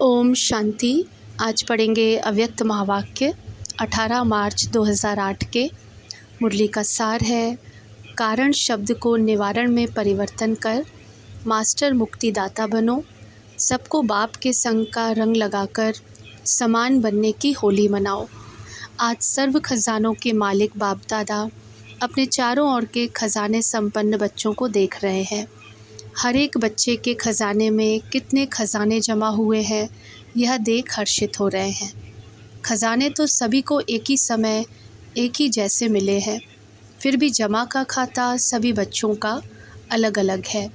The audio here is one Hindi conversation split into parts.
ओम शांति। आज पढ़ेंगे अव्यक्त महावाक्य 18 मार्च 2008 के। मुरली का सार है, कारण शब्द को निवारण में परिवर्तन कर मास्टर मुक्तिदाता बनो। सबको बाप के संग का रंग लगाकर समान बनने की होली मनाओ। आज सर्व खजानों के मालिक बाप दादा अपने चारों ओर के खजाने संपन्न बच्चों को देख रहे हैं। हर एक बच्चे के खजाने में कितने खजाने जमा हुए हैं, यह देख हर्षित हो रहे हैं। खजाने तो सभी को एक ही समय एक ही जैसे मिले हैं, फिर भी जमा का खाता सभी बच्चों का अलग अलग है,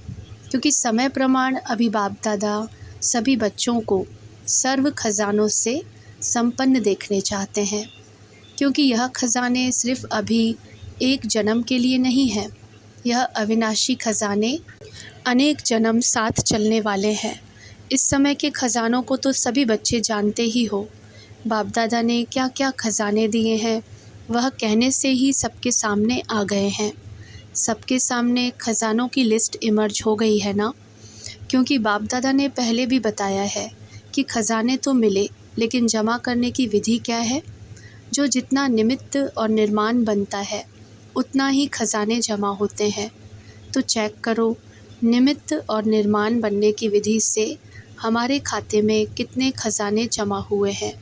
क्योंकि समय प्रमाण अभी बाप दादा सभी बच्चों को सर्व खजानों से संपन्न देखने चाहते हैं। क्योंकि यह खजाने सिर्फ अभी एक जन्म के लिए नहीं है, यह अविनाशी खजाने अनेक जन्म साथ चलने वाले हैं। इस समय के खजानों को तो सभी बच्चे जानते ही हो। बाप दादा ने क्या क्या खजाने दिए हैं, वह कहने से ही सबके सामने आ गए हैं। सबके सामने खजानों की लिस्ट इमर्ज हो गई है ना, क्योंकि बाप दादा ने पहले भी बताया है कि खजाने तो मिले, लेकिन जमा करने की विधि क्या है। जो जितना निमित्त और निर्माण बनता है, उतना ही खजाने जमा होते हैं। तो चेक करो, निमित्त और निर्माण बनने की विधि से हमारे खाते में कितने खजाने जमा हुए हैं।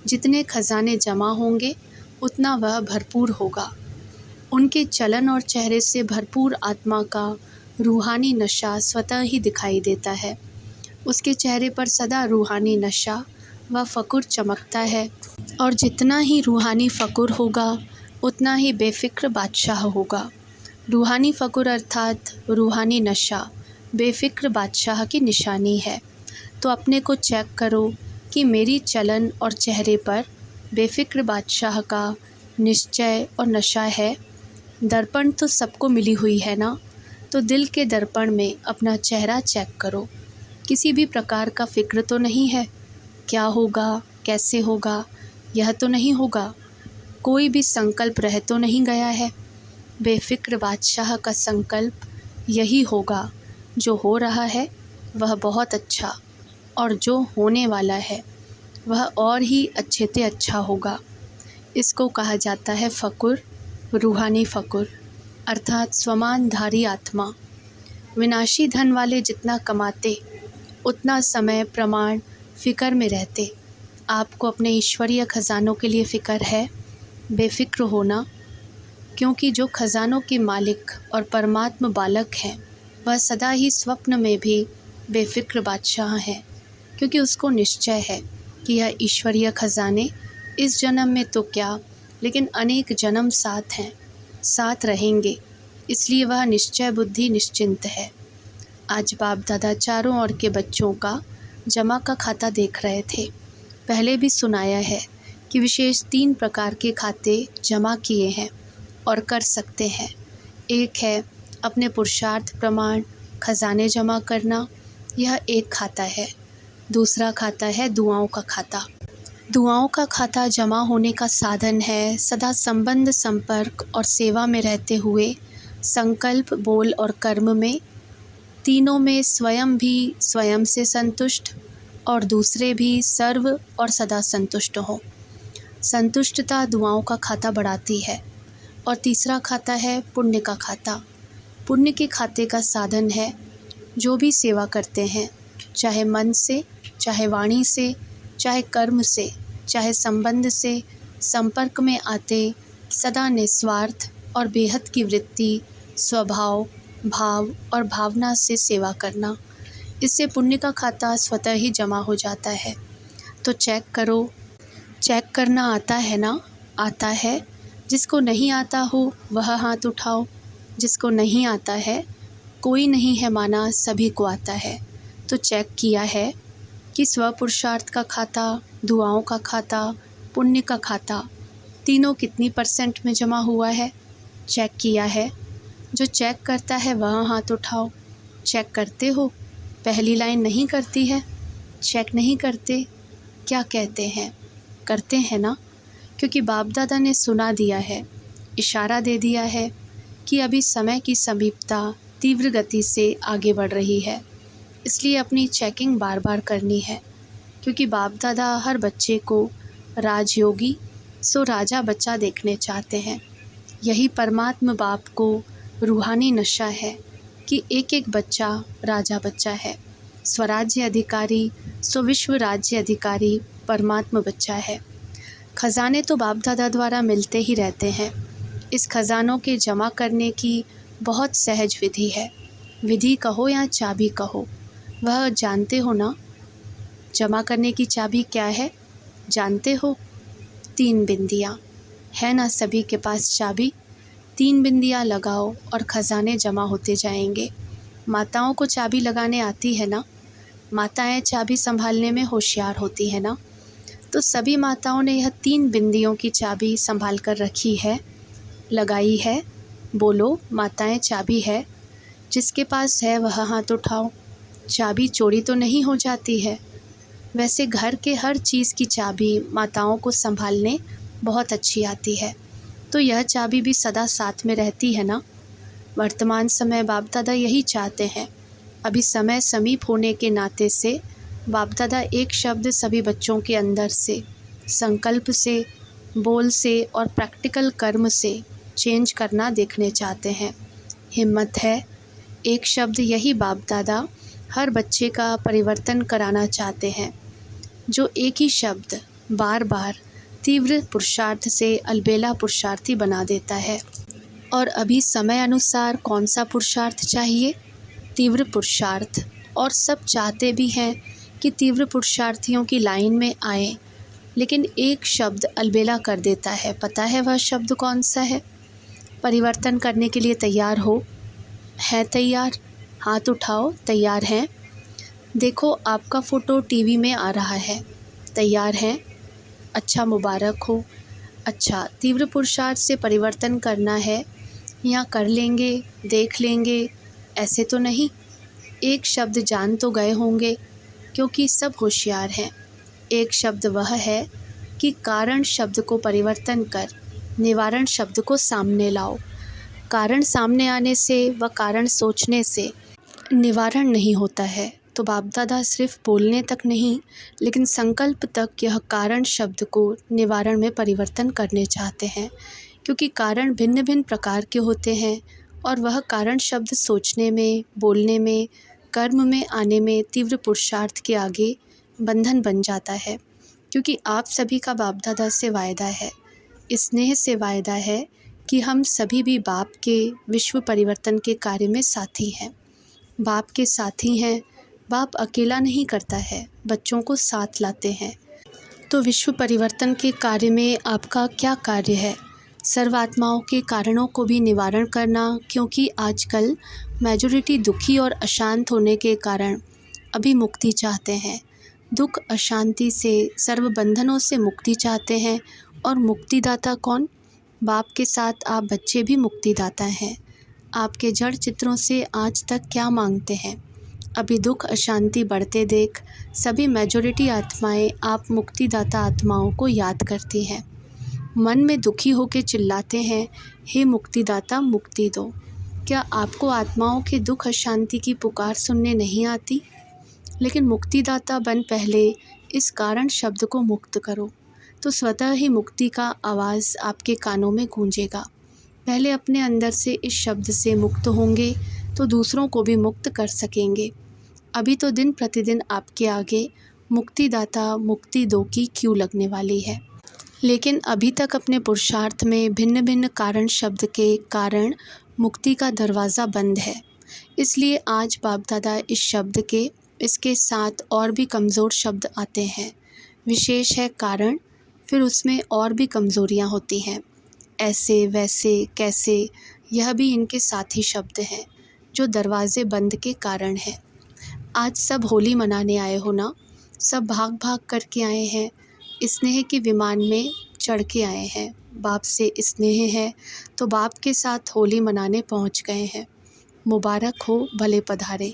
जितने खजाने जमा होंगे, उतना वह भरपूर होगा। उनके चलन और चेहरे से भरपूर आत्मा का रूहानी नशा स्वतः ही दिखाई देता है। उसके चेहरे पर सदा रूहानी नशा व फ़कुर चमकता है, और जितना ही रूहानी फ़कुर होगा, उतना ही बेफ़िक्र बादशाह होगा। रूहानी फ़कुर अर्थात रूहानी नशा बेफ़िक्र बादशाह की निशानी है। तो अपने को चेक करो कि मेरी चलन और चेहरे पर बेफ़िक्र बादशाह का निश्चय और नशा है। दर्पण तो सबको मिली हुई है ना, तो दिल के दर्पण में अपना चेहरा चेक करो। किसी भी प्रकार का फ़िक्र तो नहीं है, क्या होगा, कैसे होगा, यह तो नहीं होगा। कोई भी संकल्प रह तो नहीं गया है। बेफ़िक्र बादशाह का संकल्प यही होगा, जो हो रहा है वह बहुत अच्छा, और जो होने वाला है वह और ही अच्छे से अच्छा होगा। इसको कहा जाता है फ़कुर, रूहानी फ़कुर अर्थात स्वमानधारी आत्मा। विनाशी धन वाले जितना कमाते, उतना समय प्रमाण फ़िक्र में रहते। आपको अपने ईश्वरीय खजानों के लिए फ़िक्र है, बेफ़िक्र होना, क्योंकि जो खजानों के मालिक और परमात्मा बालक हैं, वह सदा ही स्वप्न में भी बेफ़िक्र बादशाह है, क्योंकि उसको निश्चय है कि यह ईश्वरीय खजाने इस जन्म में तो क्या, लेकिन अनेक जन्म साथ हैं, साथ रहेंगे। इसलिए वह निश्चय बुद्धि निश्चिंत है। आज बाप दादा चारों ओर के बच्चों का जमा का खाता देख रहे थे। पहले भी सुनाया है कि विशेष 3 प्रकार के खाते जमा किए हैं और कर सकते हैं। एक है अपने पुरुषार्थ प्रमाण खजाने जमा करना, यह एक खाता है। दूसरा खाता है दुआओं का खाता। दुआओं का खाता जमा होने का साधन है सदा संबंध, संपर्क और सेवा में रहते हुए संकल्प, बोल और कर्म में, तीनों में स्वयं भी स्वयं से संतुष्ट और दूसरे भी सर्व और सदा संतुष्ट हो। संतुष्टता दुआओं का खाता बढ़ाती है। और तीसरा खाता है पुण्य का खाता। पुण्य के खाते का साधन है जो भी सेवा करते हैं, चाहे मन से, चाहे वाणी से, चाहे कर्म से, चाहे संबंध से, संपर्क में आते सदा निस्वार्थ और बेहद की वृत्ति, स्वभाव, भाव और भावना से सेवा करना। इससे पुण्य का खाता स्वतः ही जमा हो जाता है। तो चेक करो, चेक करना आता है ना? आता है। जिसको नहीं आता हो वह हाथ उठाओ। जिसको नहीं आता है, कोई नहीं है माना, सभी को आता है। तो चेक किया है कि स्वपुरुषार्थ का खाता, दुआओं का खाता, पुण्य का खाता, तीनों कितनी % में जमा हुआ है? चेक किया है। जो चेक करता है वह हाथ उठाओ। चेक करते हो? पहली लाइन नहीं करती है, चेक नहीं करते, क्या कहते हैं? करते हैं ना, क्योंकि बाप दादा ने सुना दिया है, इशारा दे दिया है कि अभी समय की समीपता तीव्र गति से आगे बढ़ रही है। इसलिए अपनी चेकिंग बार बार करनी है। क्योंकि बाप दादा हर बच्चे को राजयोगी सो राजा बच्चा देखने चाहते हैं। यही परमात्मा बाप को रूहानी नशा है कि एक एक बच्चा राजा बच्चा है। स्वराज्य अधिकारी सो विश्व राज्य अधिकारी परमात्मा बच्चा है। खजाने तो बाप दादा द्वारा मिलते ही रहते हैं। इस खजानों के जमा करने की बहुत सहज विधि है। विधि कहो या चाबी कहो, वह जानते हो ना। जमा करने की चाबी क्या है जानते हो? 3 बिंदियाँ है ना सभी के पास चाबी। 3 बिंदियाँ लगाओ और ख़जाने जमा होते जाएंगे। माताओं को चाबी लगाने आती है ना। माताएं चाबी संभालने में होशियार होती है ना। तो सभी माताओं ने यह 3 बिंदियों की चाबी संभाल कर रखी है, लगाई है। बोलो माताएं चाबी है। जिसके पास है वह हाथ उठाओ। चाबी चोरी तो नहीं हो जाती है। वैसे घर के हर चीज़ की चाबी माताओं को संभालने बहुत अच्छी आती है। तो यह चाबी भी सदा साथ में रहती है ना। वर्तमान समय बाप दादा यही चाहते हैं। अभी समय समीप होने के नाते से बाप दादा एक शब्द सभी बच्चों के अंदर से, संकल्प से, बोल से और प्रैक्टिकल कर्म से चेंज करना देखने चाहते हैं। हिम्मत है। एक शब्द यही बाप दादा हर बच्चे का परिवर्तन कराना चाहते हैं। जो एक ही शब्द बार बार तीव्र पुरुषार्थ से अलबेला पुरुषार्थी बना देता है। और अभी समय अनुसार कौन सा पुरुषार्थ चाहिए? तीव्र पुरुषार्थ। और सब चाहते भी हैं कि तीव्र पुरुषार्थियों की लाइन में आए, लेकिन एक शब्द अलबेला कर देता है। पता है वह शब्द कौन सा है? परिवर्तन करने के लिए तैयार हो? है तैयार? हाथ उठाओ। तैयार हैं? देखो आपका फ़ोटो टीवी में आ रहा है। तैयार हैं? अच्छा, मुबारक हो। अच्छा, तीव्र पुरुषार्थ से परिवर्तन करना है या कर लेंगे, देख लेंगे, ऐसे तो नहीं। एक शब्द जान तो गए होंगे क्योंकि सब होशियार हैं। एक शब्द वह है कि कारण शब्द को परिवर्तन कर निवारण शब्द को सामने लाओ। कारण सामने आने से व कारण सोचने से निवारण नहीं होता है। तो बाप दादा सिर्फ बोलने तक नहीं, लेकिन संकल्प तक यह कारण शब्द को निवारण में परिवर्तन करने चाहते हैं। क्योंकि कारण भिन्न भिन्न प्रकार के होते हैं और वह कारण शब्द सोचने में, बोलने में, कर्म में आने में तीव्र पुरुषार्थ के आगे बंधन बन जाता है। क्योंकि आप सभी का बाप दादा से वायदा है, स्नेह से वायदा है कि हम सभी भी बाप के विश्व परिवर्तन के कार्य में साथी हैं। बाप के साथी हैं। बाप अकेला नहीं करता है, बच्चों को साथ लाते हैं। तो विश्व परिवर्तन के कार्य में आपका क्या कार्य है? सर्वात्माओं के कारणों को भी निवारण करना, क्योंकि आजकल मेजॉरिटी दुखी और अशांत होने के कारण अभी मुक्ति चाहते हैं। दुख अशांति से, सर्व बंधनों से मुक्ति चाहते हैं। और मुक्तिदाता कौन? बाप के साथ आप बच्चे भी मुक्तिदाता हैं। आपके जड़ चित्रों से आज तक क्या मांगते हैं? अभी दुख अशांति बढ़ते देख सभी मेजॉरिटी आत्माएं आप मुक्तिदाता आत्माओं को याद करती हैं। मन में दुखी होकर चिल्लाते हैं, हे मुक्तिदाता मुक्ति दो। क्या आपको आत्माओं के दुख अशांति की पुकार सुनने नहीं आती? लेकिन मुक्तिदाता बन पहले इस कारण शब्द को मुक्त करो, तो स्वतः ही मुक्ति का आवाज़ आपके कानों में गूंजेगा। पहले अपने अंदर से इस शब्द से मुक्त होंगे तो दूसरों को भी मुक्त कर सकेंगे। अभी तो दिन प्रतिदिन आपके आगे मुक्तिदाता मुक्ति दो की क्यों लगने वाली है, लेकिन अभी तक अपने पुरुषार्थ में भिन्न भिन्न कारण शब्द के कारण मुक्ति का दरवाज़ा बंद है। इसलिए आज बाप दादा इस शब्द के, इसके साथ और भी कमज़ोर शब्द आते हैं। विशेष है कारण, फिर उसमें और भी कमज़ोरियाँ होती हैं। ऐसे वैसे कैसे, यह भी इनके साथी शब्द हैं जो दरवाज़े बंद के कारण हैं। आज सब होली मनाने आए हो ना, सब भाग भाग करके आए हैं, स्नेह के विमान में चढ़ के आए हैं। बाप से स्नेह है तो बाप के साथ होली मनाने पहुंच गए हैं। मुबारक हो, भले पधारे।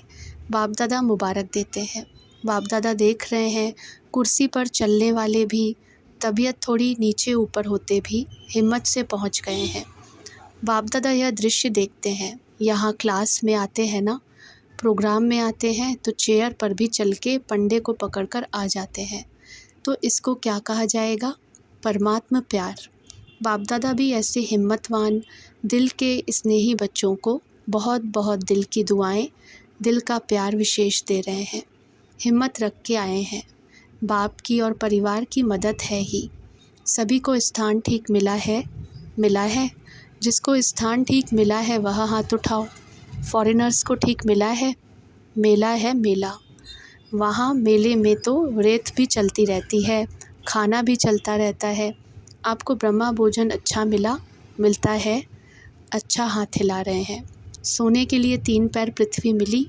बाप दादा मुबारक देते हैं। बाप दादा देख रहे हैं कुर्सी पर चलने वाले भी, तबीयत थोड़ी नीचे ऊपर होते भी हिम्मत से पहुंच गए हैं। बाप दादा यह दृश्य देखते हैं। यहाँ क्लास में आते हैं ना, प्रोग्राम में आते हैं तो चेयर पर भी चल के पंडे को पकड़कर आ जाते हैं। तो इसको क्या कहा जाएगा? परमात्म प्यार। बाप दादा भी ऐसे हिम्मतवान, दिल के स्नेही बच्चों को बहुत बहुत दिल की दुआएं, दिल का प्यार विशेष दे रहे हैं। हिम्मत रख के आए हैं। बाप की और परिवार की मदद है ही। सभी को स्थान ठीक मिला है? मिला है। जिसको स्थान ठीक मिला है वह हाथ उठाओ। फॉरेनर्स को ठीक मिला है? मेला है मेला। वहाँ मेले में तो रेत भी चलती रहती है, खाना भी चलता रहता है। आपको ब्रह्मा भोजन अच्छा मिलता है, अच्छा हाथ हिला रहे हैं। सोने के लिए 3 पैर पृथ्वी मिली।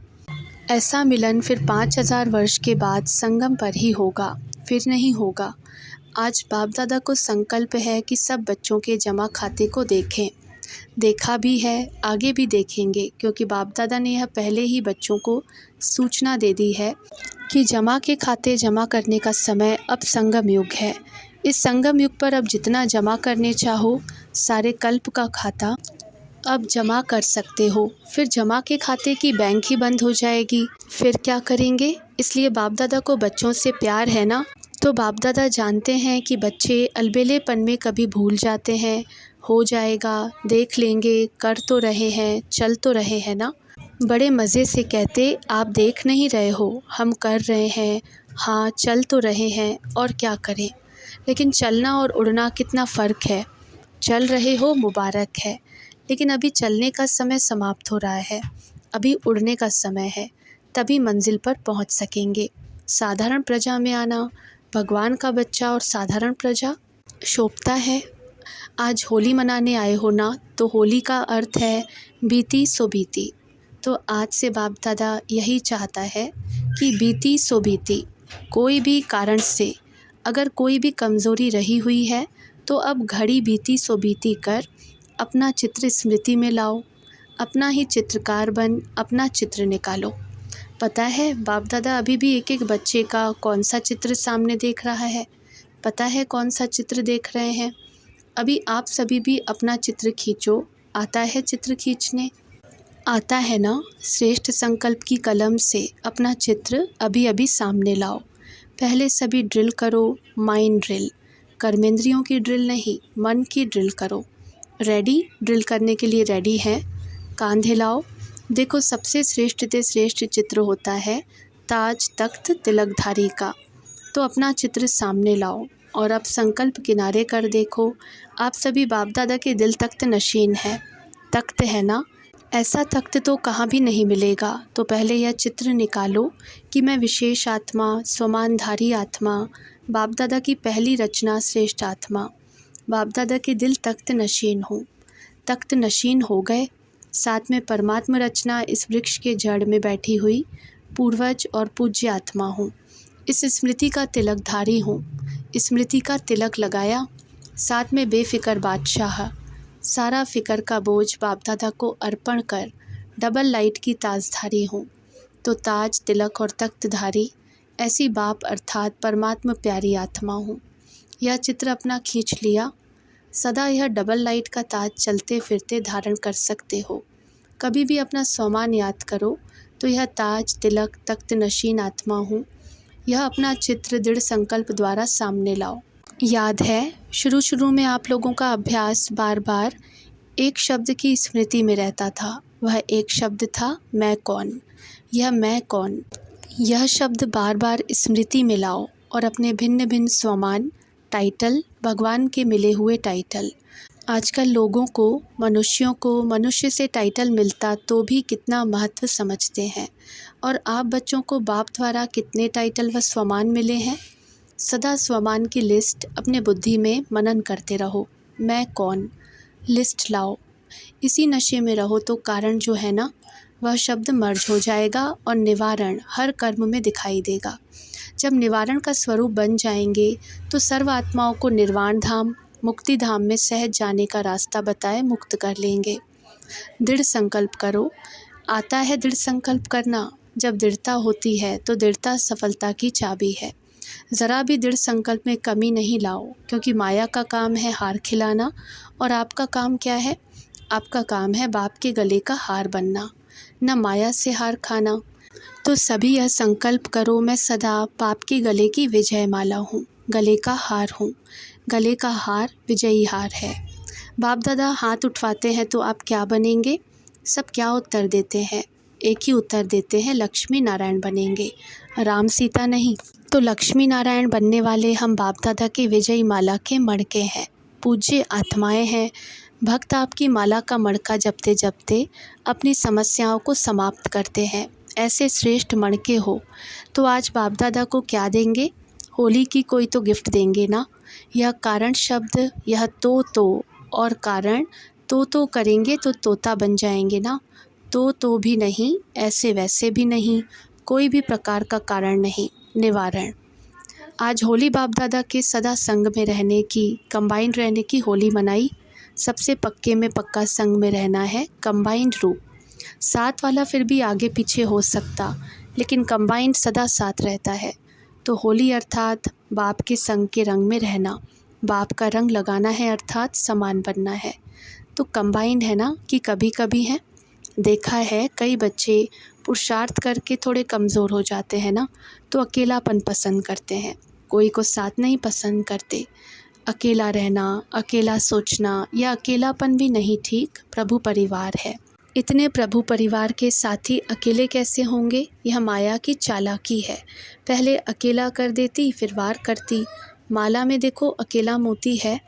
ऐसा मिलन फिर 5000 वर्ष के बाद संगम पर ही होगा, फिर नहीं होगा। आज बाप दादा को संकल्प है कि सब बच्चों के जमा खाते को देखें। देखा भी है, आगे भी देखेंगे, क्योंकि बाप दादा ने यह पहले ही बच्चों को सूचना दे दी है कि जमा के खाते जमा करने का समय अब संगम युग है। इस संगम युग पर अब जितना जमा करने चाहो सारे कल्प का खाता अब जमा कर सकते हो। फिर जमा के खाते की बैंक ही बंद हो जाएगी, फिर क्या करेंगे? इसलिए बाप दादा को बच्चों से प्यार है ना, तो बाप दादा जानते हैं कि बच्चे अलबेलेपन में कभी भूल जाते हैं। हो जाएगा, देख लेंगे, कर तो रहे हैं, चल तो रहे हैं ना। बड़े मज़े से कहते, आप देख नहीं रहे हो, हम कर रहे हैं, हाँ चल तो रहे हैं, और क्या करें। लेकिन चलना और उड़ना कितना फ़र्क है। चल रहे हो मुबारक है, लेकिन अभी चलने का समय समाप्त हो रहा है, अभी उड़ने का समय है, तभी मंजिल पर पहुंच सकेंगे। साधारण प्रजा में आना भगवान का बच्चा और साधारण प्रजा शोभता है। आज होली मनाने आए हो ना, तो होली का अर्थ है बीती सो बीती। तो आज से बाप दादा यही चाहता है कि बीती सो बीती। कोई भी कारण से अगर कोई भी कमज़ोरी रही हुई है तो अब घड़ी बीती सो बीती कर अपना चित्र स्मृति में लाओ। अपना ही चित्रकार बन अपना चित्र निकालो। पता है बाप दादा अभी भी एक एक बच्चे का कौन सा चित्र सामने देख रहा है? पता है कौन सा चित्र देख रहे हैं? अभी आप सभी भी अपना चित्र खींचो। आता है चित्र खींचने? आता है ना? श्रेष्ठ संकल्प की कलम से अपना चित्र अभी अभी सामने लाओ। पहले सभी ड्रिल करो, माइंड ड्रिल। कर्मेंद्रियों की ड्रिल नहीं, मन की ड्रिल करो। रेडी? ड्रिल करने के लिए रेडी हैं? कांध हिलाओ। देखो सबसे श्रेष्ठ चित्र होता है ताज तख्त तिलकधारी का। तो अपना चित्र सामने लाओ और अब संकल्प किनारे कर देखो। आप सभी बाप दादा के दिल तख्त नशीन है। तख्त है ना? ऐसा तख्त तो कहाँ भी नहीं मिलेगा। तो पहले यह चित्र निकालो कि मैं विशेष आत्मा, स्वमानधारी आत्मा, बाप दादा की पहली रचना श्रेष्ठ आत्मा, बाप दादा के दिल तख्त नशीन हूँ। तख्त नशीन हो गए, साथ में परमात्मा रचना इस वृक्ष के जड़ में बैठी हुई पूर्वज और पूज्य आत्मा हूँ। इस स्मृति का तिलकधारी हूँ। स्मृति का तिलक लगाया, साथ में बेफिक्र बादशाह। सारा फिक्र का बोझ बाप दादा को अर्पण कर डबल लाइट की ताजधारी हूँ। तो ताज, तिलक और तख्तधारी ऐसी बाप अर्थात परमात्मा प्यारी आत्मा हूँ। यह चित्र अपना खींच लिया। सदा यह डबल लाइट का ताज चलते फिरते धारण कर सकते हो। कभी भी अपना स्वमान याद करो तो यह ताज, तिलक, तख्त नशीन आत्मा हूँ। यह अपना चित्र दृढ़ संकल्प द्वारा सामने लाओ। याद है शुरू में आप लोगों का अभ्यास बार बार एक शब्द की स्मृति में रहता था। वह एक शब्द था मैं कौन। यह मैं कौन, यह शब्द बार बार स्मृति में लाओ और अपने भिन्न भिन्न स्वमान, टाइटल, भगवान के मिले हुए टाइटल। आजकल लोगों को, मनुष्यों को मनुष्य से टाइटल मिलता तो भी कितना महत्व समझते हैं, और आप बच्चों को बाप द्वारा कितने टाइटल व स्वमान मिले हैं। सदा स्वमान की लिस्ट अपने बुद्धि में मनन करते रहो। मैं कौन, लिस्ट लाओ। इसी नशे में रहो तो कारण जो है ना, वह शब्द मर्ज हो जाएगा और निवारण हर कर्म में दिखाई देगा। जब निवारण का स्वरूप बन जाएंगे तो सर्व आत्माओं को निर्वाण धाम, मुक्ति धाम में सहज जाने का रास्ता बताए मुक्त कर लेंगे। दृढ़ संकल्प करो। आता है दृढ़ संकल्प करना। जब दृढ़ता होती है तो दृढ़ता सफलता की चाबी है। ज़रा भी दृढ़ संकल्प में कमी नहीं लाओ, क्योंकि माया का काम है हार खिलाना और आपका काम क्या है? आपका काम है बाप के गले का हार बनना। न माया से हार खाना। तो सभी यह संकल्प करो, मैं सदा पाप के गले की विजय माला हूँ, गले का हार हूँ। गले का हार विजयी हार है। बाप दादा हाथ उठवाते हैं तो आप क्या बनेंगे? सब क्या उत्तर देते हैं? एक ही उत्तर देते हैं, लक्ष्मी नारायण बनेंगे, राम सीता नहीं। तो लक्ष्मी नारायण बनने वाले हम बाप दादा की विजयी माला के मड़के हैं, पूज्य आत्माएं हैं। भक्त आपकी माला का मड़का जपते जपते अपनी समस्याओं को समाप्त करते हैं। ऐसे श्रेष्ठ मड़के हो तो आज बाप दादा को क्या देंगे? होली की कोई तो गिफ्ट देंगे ना। यह कारण शब्द, यह तो और कारण तो करेंगे तो तोता बन जाएंगे ना। तो भी नहीं, ऐसे वैसे भी नहीं, कोई भी प्रकार का कारण नहीं। निवारण। आज होली बाप दादा के सदा संग में रहने की, कंबाइंड रहने की होली मनाई। सबसे पक्के में पक्का संग में रहना है, कंबाइंड रूप। साथ वाला फिर भी आगे पीछे हो सकता, लेकिन कंबाइंड सदा साथ रहता है। तो होली अर्थात बाप के संग के रंग में रहना, बाप का रंग लगाना है, अर्थात समान बनना है। तो कंबाइंड है ना कि कभी कभी है। देखा है कई बच्चे पुरुषार्थ करके थोड़े कमज़ोर हो जाते हैं ना, तो अकेलापन पसंद करते हैं, कोई को साथ नहीं पसंद करते। अकेला रहना, अकेला सोचना या अकेलापन भी नहीं ठीक, प्रभु परिवार है। इतने प्रभु परिवार के साथी अकेले कैसे होंगे? यह माया की चालाकी है। पहले अकेला कर देती, फिर वार करती। माला में देखो अकेला मोती है।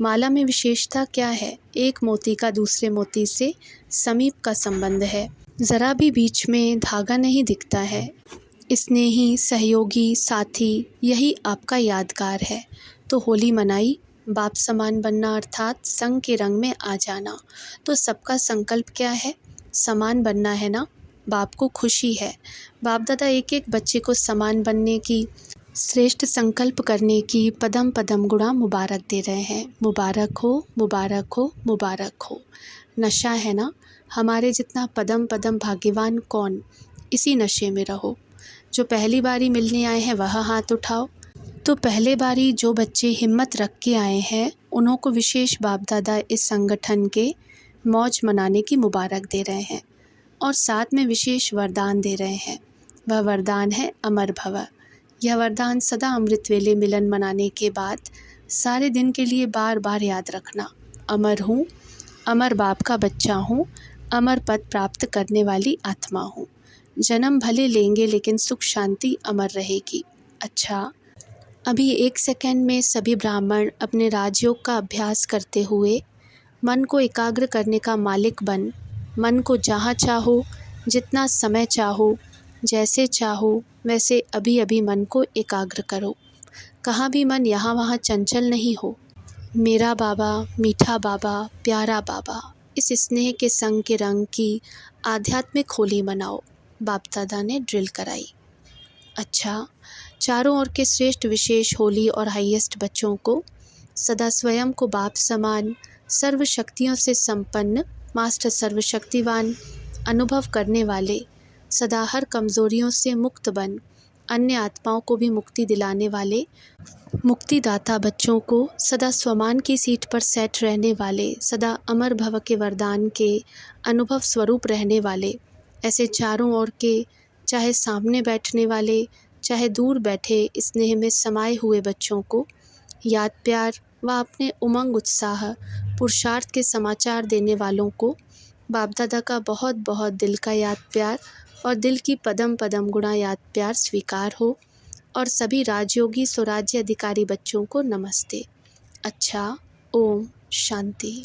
माला में विशेषता क्या है? एक मोती का दूसरे मोती से समीप का संबंध है, ज़रा भी बीच में धागा नहीं दिखता है। स्नेही, सहयोगी, साथी, यही आपका यादगार है। तो होली मनाई, बाप समान बनना अर्थात संग के रंग में आ जाना। तो सबका संकल्प क्या है? समान बनना है ना। बाप को खुशी है। बाप दादा एक एक बच्चे को समान बनने की, श्रेष्ठ संकल्प करने की पदम पदम गुणा मुबारक दे रहे हैं। मुबारक हो, मुबारक हो, मुबारक हो। नशा है ना, हमारे जितना पदम पदम भाग्यवान कौन? इसी नशे में रहो। जो पहली बारी मिलने आए हैं वह हाथ उठाओ। तो पहले बारी जो बच्चे हिम्मत रख के आए हैं, उन्हों को विशेष बाप दादा इस संगठन के मौज मनाने की मुबारक दे रहे हैं और साथ में विशेष वरदान दे रहे हैं। वह वरदान है अमर भव। यह वरदान सदा अमृत वेले मिलन मनाने के बाद सारे दिन के लिए बार बार याद रखना। अमर हूँ, अमर बाप का बच्चा हूँ, अमर पद प्राप्त करने वाली आत्मा हूँ। जन्म भले लेंगे लेकिन सुख शांति अमर रहेगी। अच्छा, अभी 1 सेकंड में सभी ब्राह्मण अपने राजयोग का अभ्यास करते हुए मन को एकाग्र करने का मालिक बन, मन को जहाँ चाहो, जितना समय चाहो, जैसे चाहो वैसे अभी अभी मन को एकाग्र करो। कहाँ भी मन यहाँ वहाँ चंचल नहीं हो। मेरा बाबा, मीठा बाबा, प्यारा बाबा, इस स्नेह के संग के रंग की आध्यात्मिक होली मनाओ। बाप दादा ने ड्रिल कराई। अच्छा, चारों ओर के श्रेष्ठ विशेष होली और हाईएस्ट बच्चों को सदा स्वयं को बाप समान, सर्व शक्तियों से संपन्न, मास्टर सर्वशक्तिवान अनुभव करने वाले, सदा हर कमज़ोरियों से मुक्त बन, अन्य आत्माओं को भी मुक्ति दिलाने वाले मुक्तिदाता बच्चों को, सदा स्वमान की सीट पर सेट रहने वाले, सदा अमर भव के वरदान के अनुभव स्वरूप रहने वाले, ऐसे चारों ओर के, चाहे सामने बैठने वाले चाहे दूर बैठे स्नेह में समाये हुए बच्चों को याद प्यार व अपने उमंग उत्साह पुरुषार्थ के समाचार देने वालों को बाप दादा का बहुत बहुत दिल का याद प्यार और दिल की पदम पदम गुणा याद प्यार स्वीकार हो। और सभी राजयोगी स्वराज्य अधिकारी बच्चों को नमस्ते। अच्छा, ओम शांति।